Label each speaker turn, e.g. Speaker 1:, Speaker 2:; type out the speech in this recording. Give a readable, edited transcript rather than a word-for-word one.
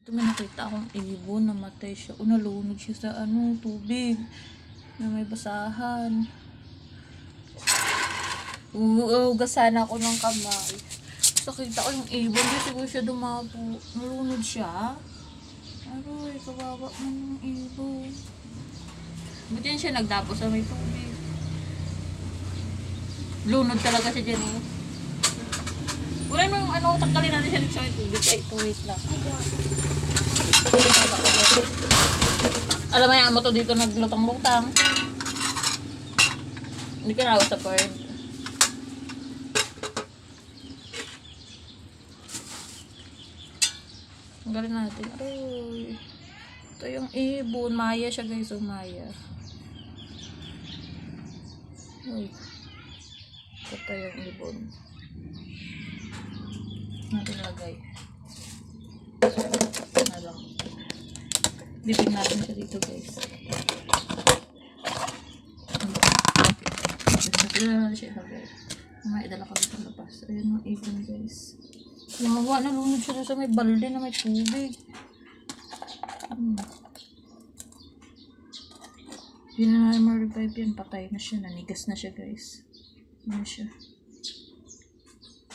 Speaker 1: Ito may nakita akong ibon, namatay siya. O nalunod siya sa tubig na may basahan. Ugasan ako ng kamay. Nakita ko yung ibon, di siguro siya dumapo. Nalunod siya. Aroy, kawawa man yung ibon. Ba't yan siya nagdapo sa may tubig? Lunod talaga siya dyan eh. Wala mo yung tanggalin natin siya sa may tubig. Ay, wait lang. Alam mo yung amo to dito naglutang-lutang. Hindi ka na sa part. Tanggalin natin. Ay, ito yung ibon. Maya siya guys. Maya. Ay. Ito yung ibon. Natin lagay. Lang. Dipin natin siya dito guys. Dito na siya ilagay. May idala ka dito labas. Ayun yung ibon guys. Nawawa, nalunod siya sa may balde na may tubig. Hindi na ma-revive yan. Patay na siya. Nanigas na siya guys. Ano siya.